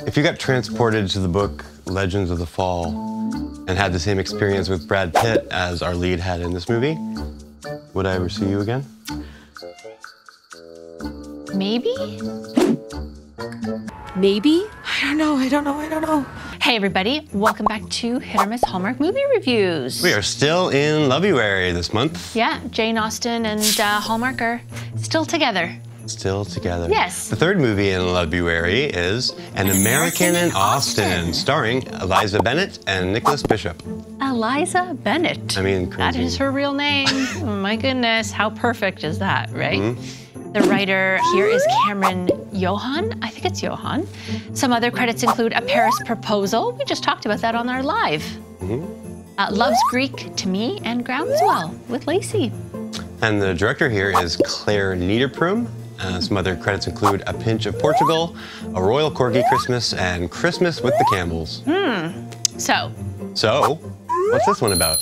If you got transported to the book Legends of the Fall and had the same experience with Brad Pitt as our lead had in this movie, would I ever see you again? Maybe? Maybe? I don't know. Hey everybody, welcome back to Hit or Miss Hallmark Movie Reviews. We are still in Loveuary this month. Yeah, Jane Austen and Hallmark are still together. Still together. Yes. The third movie in Loveuary is An American in Austen, starring Eliza Bennett and Nicholas Bisghop. Eliza Bennett. I mean, that crazy. is her real name. Oh my goodness, how perfect is that, right? The writer here is Cameron Johan. I think it's Johan. Some other credits include A Paris Proposal. We just talked about that on our live. Love's Greek to Me and Groundswell with Lacey. And the director here is Claire Niederprum. Some other credits include A Pinch of Portugal, A Royal Corgi Christmas, and Christmas with the Campbells. So, what's this one about?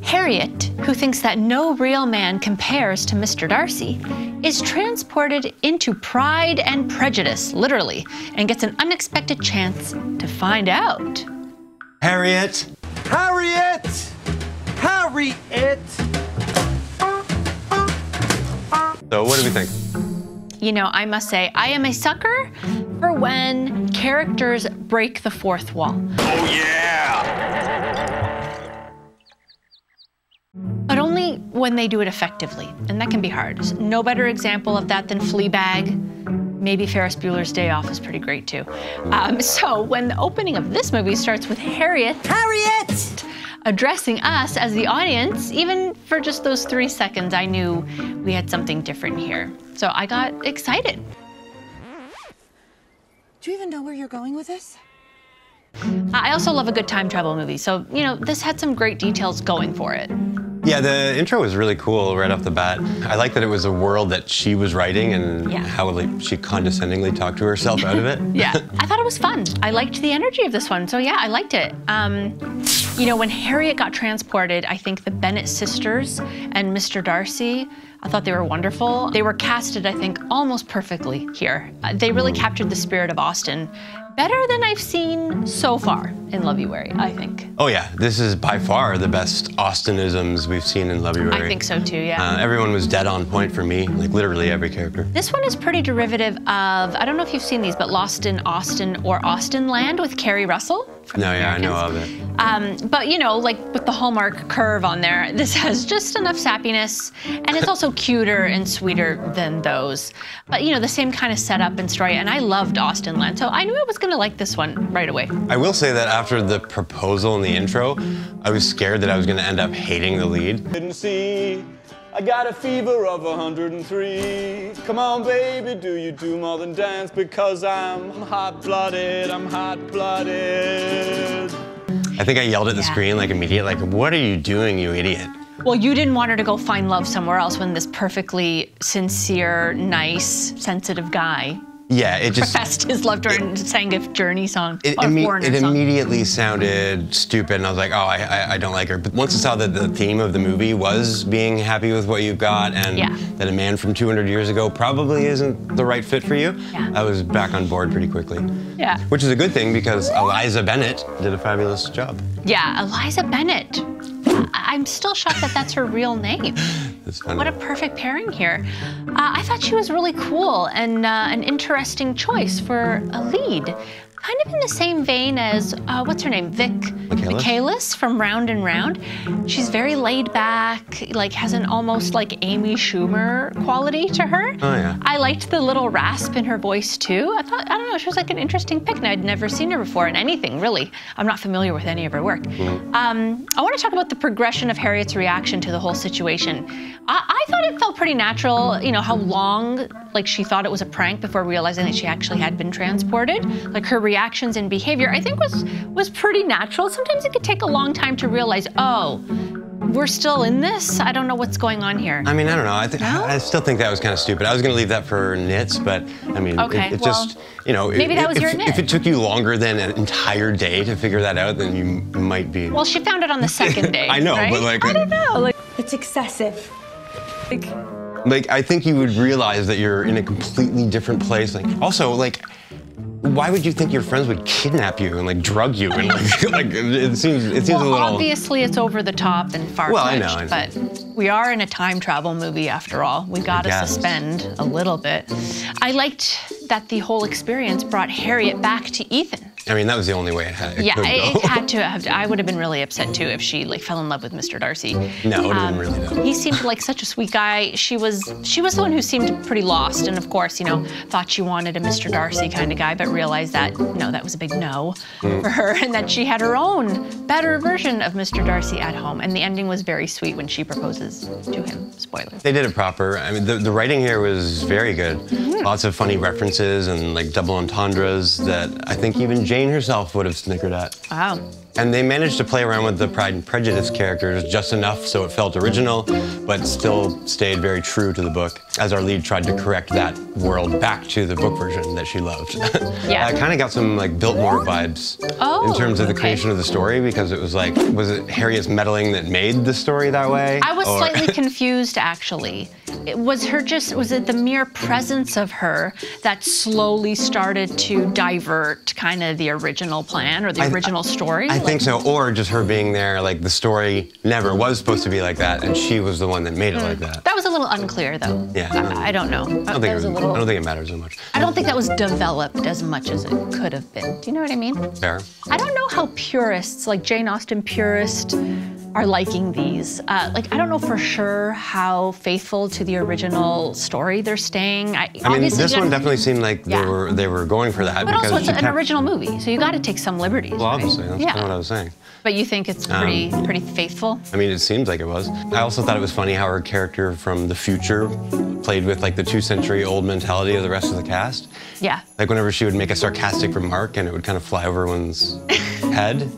Harriet, who thinks that no real man compares to Mr. Darcy, is transported into Pride and Prejudice, literally, and gets an unexpected chance to find out. Harriet! Harriet! Harriet! So what do we think? You know, I must say, I am a sucker for when characters break the fourth wall. Oh yeah! But only when they do it effectively, and that can be hard. No better example of that than Fleabag. Maybe Ferris Bueller's Day Off is pretty great too. So when the opening of this movie starts with Harriet addressing us as the audience, even for just those 3 seconds, I knew we had something different here. So I got excited. Do you even know where you're going with this? I also love a good time travel movie, so, you know, this had some great details going for it. Yeah, the intro was really cool right off the bat. I like that it was a world that she was writing and how she condescendingly talked to herself out of it. Yeah, I thought it was fun. I liked the energy of this one, so yeah, I liked it. You know, when Harriet got transported, I think the Bennett sisters and Mr. Darcy, I thought they were wonderful. They were casted, I think, almost perfectly here. They really captured the spirit of Austen. Better than I've seen so far in Loveuary, I think. Oh yeah, this is by far the best Austenisms we've seen in Loveuary. I think so too, yeah. Everyone was dead on point for me, like literally every character. This one is pretty derivative of, I don't know if you've seen these, but Lost in Austen or Austenland with Kerry Russell. No, yeah, I know of it. But you know, like with the Hallmark curve on there, this has just enough sappiness, and it's also cuter and sweeter than those. But you know, the same kind of setup and story, and I loved Austenland, so I knew I was gonna like this one right away. I will say that after the proposal in the intro, I was scared that I was gonna end up hating the lead. Didn't see, I got a fever of 103. Come on, baby, do you do more than dance? Because I'm hot-blooded, I'm hot-blooded. I think I yelled at the screen like immediately, like, what are you doing, you idiot? Well, you didn't want her to go find love somewhere else when this perfectly sincere, nice, sensitive guy it just professed his love to her and sang a Journey song, It immediately sounded stupid, and I was like, oh, I don't like her. But once I saw that the theme of the movie was being happy with what you've got, and that a man from 200 years ago probably isn't the right fit for you, I was back on board pretty quickly. Yeah. Which is a good thing, because Eliza Bennett did a fabulous job. Yeah, Eliza Bennett. I'm still shocked that that's her real name. What a perfect pairing here. I thought she was really cool and an interesting choice for a lead. Kind of in the same vein as, what's her name? Vic Michaelis from Round and Round. She's very laid back, like has an almost like Amy Schumer quality to her. Oh yeah. I liked the little rasp in her voice too. I don't know, she was like an interesting pick, and I'd never seen her before in anything, really. I'm not familiar with any of her work. I want to talk about the progression of Harriet's reaction to the whole situation. I thought it felt pretty natural, you know, how long like she thought it was a prank before realizing that she actually had been transported. Like her reactions and behavior, I think was pretty natural. Sometimes it could take a long time to realize, oh, we're still in this? I don't know what's going on here. I mean, I don't know. I still think that was kind of stupid. I was gonna leave that for nits, but I mean, it just, you know, maybe that was your nit. If it took you longer than an entire day to figure that out, then you might be. Well, she found it on the second day. I know, right? but like, I don't know. Like, it's excessive. Like, I think you would realize that you're in a completely different place. Like, also, like, Why would you think your friends would kidnap you and like drug you and like it seems a little. Obviously, it's over the top and far-fetched. Well, I know. But we are in a time travel movie after all. We got to suspend a little bit. I liked that the whole experience brought Harriet back to Ethan. I mean, that was the only way it had. It had to have. I would have been really upset too if she like fell in love with Mr. Darcy. No, it would have been really dumb. He seemed like such a sweet guy. She was the one who seemed pretty lost, and of course, you know, thought she wanted a Mr. Darcy kind of guy, but realized that no, that was a big no for her, and that she had her own better version of Mr. Darcy at home. And the ending was very sweet when she proposes to him. Spoilers. They did it proper. I mean, the writing here was very good. Lots of funny references and like double entendres that I think even Jane herself would have snickered at. Wow. And they managed to play around with the Pride and Prejudice characters just enough so it felt original, but still stayed very true to the book, as our lead tried to correct that world back to the book version that she loved. Yeah. I kind of got some like Biltmore vibes in terms of the creation of the story, because it was like, was it Harriet's meddling that made the story that way? I was slightly confused, actually. Was it the mere presence of her that slowly started to divert kind of the original plan or the original story? I think so, or just her being there, like the story never was supposed to be like that, and she was the one that made it like that. That was a little unclear, though. Yeah. I don't know. I don't think it matters so much. I don't think that was developed as much as it could have been. Do you know what I mean? Fair. I don't know how purists, like Jane Austen purists, are liking these. Like, I don't know for sure how faithful to the original story they're staying. I mean, this one definitely seemed like they were going for that. But also, it's an original movie, so you got to take some liberties. Well, obviously, that's kind of what I was saying. But you think it's pretty faithful? I mean, it seems like it was. I also thought it was funny how her character from the future played with like the 2-century-old mentality of the rest of the cast. Yeah. Like whenever she would make a sarcastic remark and it would kind of fly over one's head.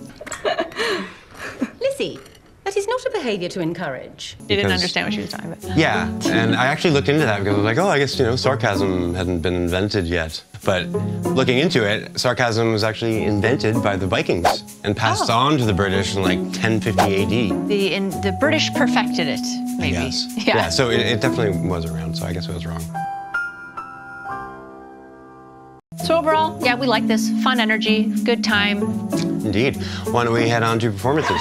Lizzie, that is not a behavior to encourage. You didn't understand what she was talking about. Yeah, and I actually looked into that because I was like, oh, I guess, you know, sarcasm hadn't been invented yet. But looking into it, sarcasm was actually invented by the Vikings and passed on to the British in like 1050 AD. The British perfected it, maybe. Yes. Yeah, so it definitely was around, so I guess I was wrong. So overall, yeah, we like this. Fun energy, good time. Indeed. Why don't we head on to performances?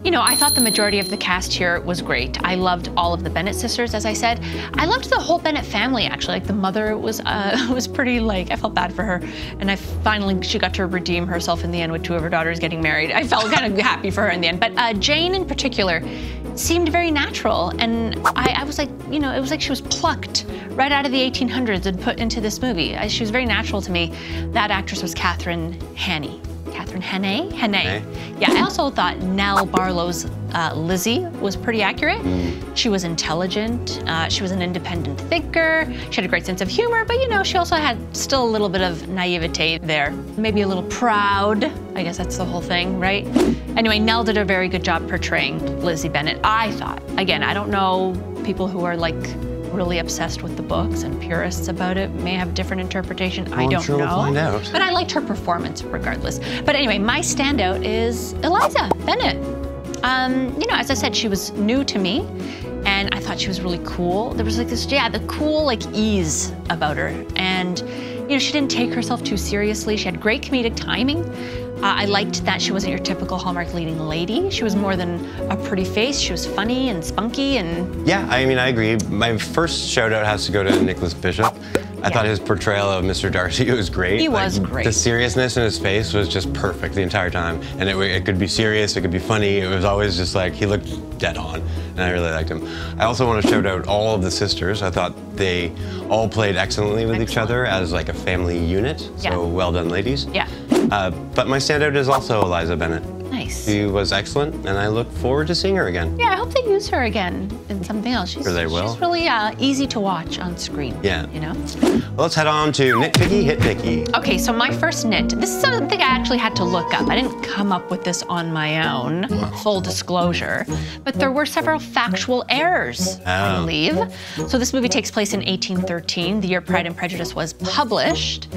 You know, I thought the majority of the cast here was great. I loved all of the Bennett sisters, as I said. I loved the whole Bennett family, actually. Like, the mother was pretty, like, I felt bad for her. And she got to redeem herself in the end with 2 of her daughters getting married. I felt kind of happy for her in the end. But Jane, in particular, seemed very natural. And I was like, you know, it was like she was plucked right out of the 1800s and put into this movie. She was very natural to me. That actress was Catherine Hannay. Yeah, I also thought Nell Barlow's Lizzie was pretty accurate. She was intelligent. She was an independent thinker. She had a great sense of humor, but you know, she also had still a little bit of naivete there. Maybe a little proud. I guess that's the whole thing, right? Anyway, Nell did a very good job portraying Lizzie Bennett, I thought. Again, I don't know people who are like really obsessed with the books and purists about it may have a different interpretation. I don't know. We'll find out. But I liked her performance regardless. But anyway, my standout is Eliza Bennett. You know, as I said, she was new to me, and I thought she was really cool. There was like this, the cool like ease about her. And, you know, she didn't take herself too seriously. She had great comedic timing. I liked that she wasn't your typical Hallmark leading lady. She was more than a pretty face. She was funny and spunky and... Yeah, I mean, I agree. My first shout out has to go to Nicholas Bisghop. I thought his portrayal of Mr. Darcy was great. He was great. The seriousness in his face was just perfect the entire time. And it could be serious, it could be funny. It was always just like, he looked dead on, and I really liked him. I also want to shout out all of the sisters. I thought they all played excellently with each other as like a family unit. So well done, ladies. Yeah. But my standout is also Eliza Bennett. Nice. She was excellent, and I look forward to seeing her again. Yeah, I hope they use her again in something else. Sure they will. She's really easy to watch on screen. Yeah. You know? Well, let's head on to Nit Picky, Hit Picky. Okay, so my first nit, this is something I actually had to look up. I didn't come up with this on my own, full disclosure, but there were several factual errors, I believe. So this movie takes place in 1813, the year Pride and Prejudice was published.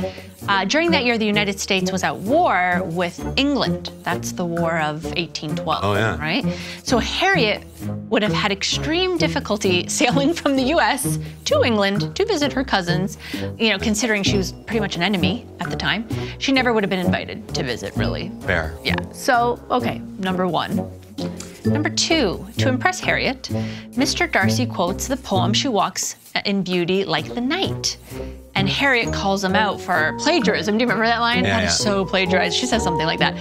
During that year, the United States was at war with England. That's the War of 1812, right? So Harriet would have had extreme difficulty sailing from the US to England to visit her cousins, you know, considering she was pretty much an enemy at the time. She never would have been invited to visit, really. Fair. Yeah, so, okay, number 1. Number 2, to impress Harriet, Mr. Darcy quotes the poem she walks in beauty like the night. And Harriet calls him out for plagiarism. Do you remember that line? Yeah, That is so plagiarized. She says something like that.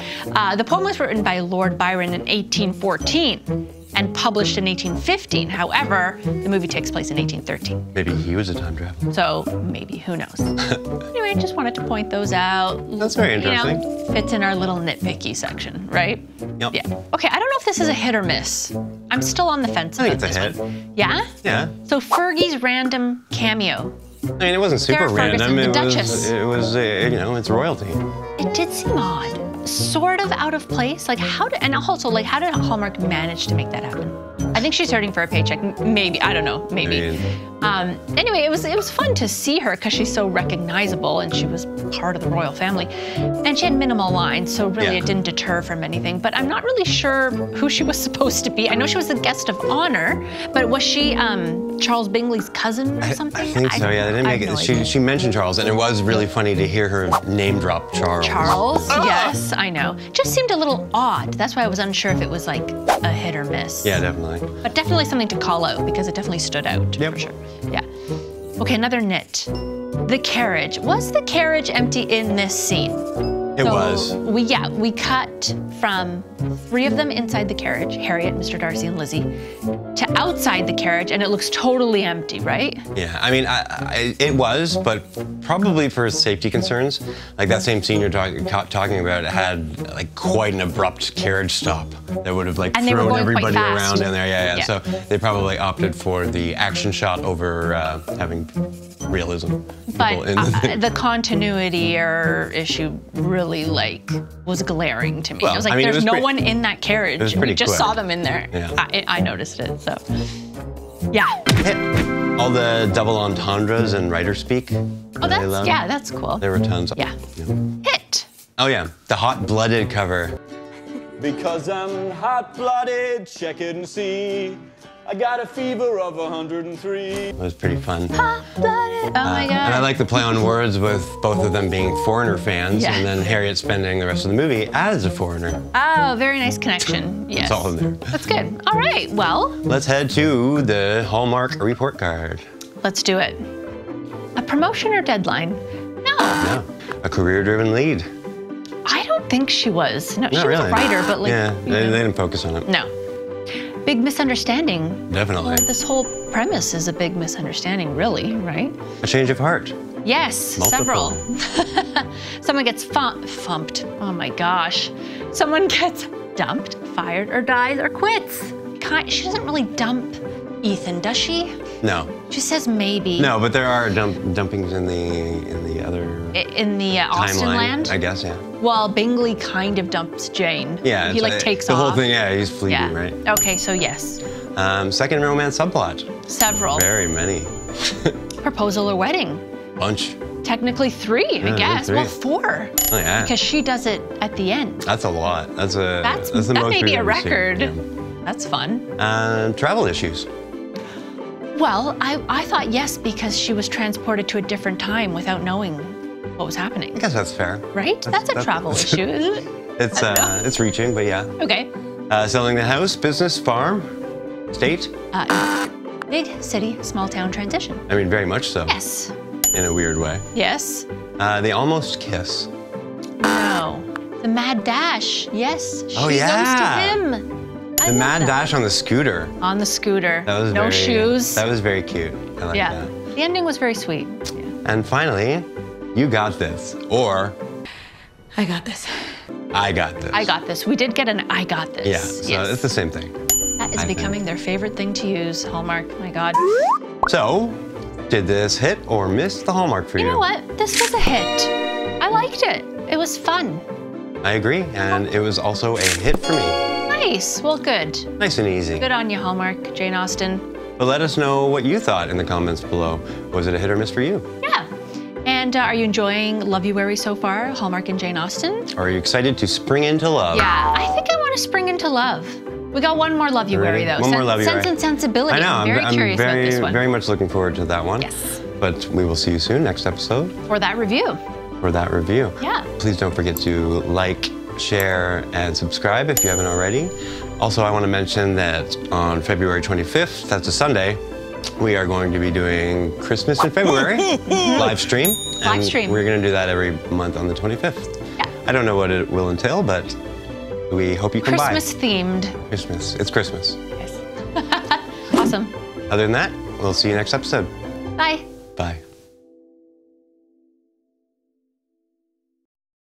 The poem was written by Lord Byron in 1814 and published in 1815. However, the movie takes place in 1813. Maybe he was a time traveler. So maybe, who knows? Anyway, just wanted to point those out. That's very interesting. You know, fits in our little nitpicky section, right? Yep. Yeah. Okay, I don't know if this is a hit or miss. I'm still on the fence I about think it's a this hit. one. Yeah? Yeah. So Fergie's random cameo. I mean, it wasn't super Sarah random. Ferguson, the It Duchess. was, you know, it's royalty. It did seem odd. Sort of out of place. Like and also like how did Hallmark manage to make that happen? I think she's hurting for a paycheck. Maybe, I don't know, maybe. Anyway, it was fun to see her because she's so recognizable and she was part of the royal family. And she had minimal lines, so really it didn't deter from anything. But I'm not really sure who she was supposed to be. I know she was the guest of honor, but was she Charles Bingley's cousin or something? I think so, yeah. They didn't make it. She mentioned Charles, and it was really funny to hear her name drop Charles. Charles, yes, I know. Just seemed a little odd. That's why I was unsure if it was like a hit or miss. Yeah, definitely. But definitely something to call out because it definitely stood out for sure. Yeah. Okay, another nit. The carriage. Was the carriage empty in this scene? It was. We cut from 3 of them inside the carriage, Harriet, Mr. Darcy, and Lizzie, to outside the carriage, and it looks totally empty, right? Yeah, I mean, it was, but probably for safety concerns. Like that same scene you're talking about had like quite an abrupt carriage stop that would have like thrown everybody around in there. Yeah. So they probably opted for the action shot over having realism. But the continuity or issue really like was glaring to me. Well, I was like, there's no one in that carriage. We just saw them in there. Yeah. I noticed it, so. Yeah. All the double entendres and writer speak. Oh, that's cool. There were tons. Yeah. Hit. Oh yeah, the hot-blooded cover. Because I'm hot-blooded, check it and see. I got a fever of 103. It was pretty fun. Hot-blooded, oh my God. And I like the play on words with both of them being foreigner fans, and then Harriet spending the rest of the movie as a foreigner. Oh, very nice connection. Yes. It's all in there. That's good. All right, well. Let's head to the Hallmark report card. Let's do it. A promotion or deadline? No. No. A career-driven lead. I don't think she was. No, Not she was really. a writer, but like. Yeah, they didn't focus on it. No. Big misunderstanding. Definitely. Well, this whole premise is a big misunderstanding, really, right? A change of heart. Yes, Multiple. several. Someone gets fumped. Oh my gosh. Someone gets dumped, fired, or dies, or quits. She doesn't really dump Ethan, does she? No. She says maybe. No, but there are dumpings in the other in the Austen timeline, land? I guess, yeah. Well, Bingley kind of dumps Jane. Yeah. He like takes the off. whole thing, yeah, he's fleeting, right? Okay, so yes. Second romance subplot. Several. Very many. Proposal or wedding. Bunch. Technically 3, I guess. 3. Well, 4. Oh yeah. Because she does it at the end. That's a lot. That's the That most may be we've a ever seen. record. Yeah. That's fun. Travel issues. Well, I thought yes because she was transported to a different time without knowing what was happening. I guess that's fair. Right? That's a travel issue, isn't it? It's reaching, but yeah. Okay. Selling the house, business, farm, state. Big city, small town transition. I mean, very much so. Yes. In a weird way. Yes. They almost kiss. No. The mad dash. Yes. She goes to him. The mad dash on the scooter. On the scooter. That was no shoes. That was very cute. I like that. The ending was very sweet. Yeah. And finally, you got this. Or I got this. I got this. I got this. We did get an I got this. Yeah, so it's the same thing. That is becoming their favorite thing to use, Hallmark. My God. So, did this hit or miss the Hallmark for you? You know what? This was a hit. I liked it. It was fun. I agree, and it was also a hit for me. Nice. Well, good. Nice and easy. Good on you, Hallmark, Jane Austen. But let us know what you thought in the comments below. Was it a hit or miss for you? Yeah. And And are you enjoying Loveuary so far, Hallmark and Jane Austen? Are you excited to spring into love? Yeah, I think I want to spring into love. We got one more Loveuary though. One more Loveuary. Sense and Sensibility. I know, I'm very curious about this one. Very much looking forward to that one. Yes. But we will see you soon, next episode. For that review. Yeah. Please don't forget to like, share, and subscribe if you haven't already. Also, I want to mention that on February 25th, that's a Sunday, we are going to be doing Christmas in February, live stream. Live stream. We're going to do that every month on the 25th. Yeah. I don't know what it will entail, but we hope you come by. Christmas themed. Christmas. It's Christmas. Yes. Awesome. Other than that, we'll see you next episode. Bye. Bye.